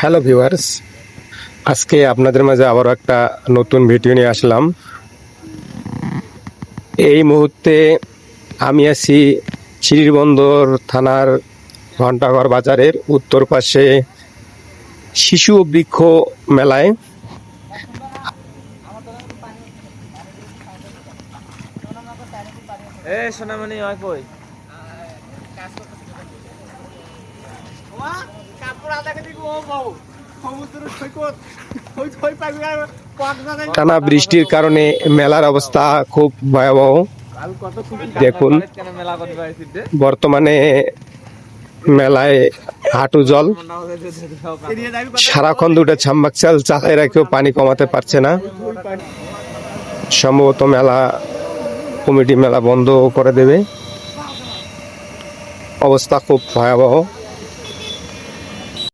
Hello viewers, আজকে আপনাদের মাঝে আবারও একটা নতুন ভিডিও নিয়ে আসলাম। এই মুহূর্তে আমি আছি শ্রীবন্দর থানার ঘণ্টাঘর বাজারের উত্তর পাশে শিশু বৃক্ষ মেলায়। সোনামণি হয় কই টানা বৃষ্টির কারণে মেলার অবস্থা খুব ভয়াবহ। দেখুন, বর্তমানে মেলায় হাঁটু জল, সারাক্ষণ দুটো ছাম্বাক চাল চালায় রাখেও পানি কমাতে পারছে না। সম্ভবত মেলা কমিটি মেলা বন্ধ করে দেবে। অবস্থা খুব ভয়াবহ।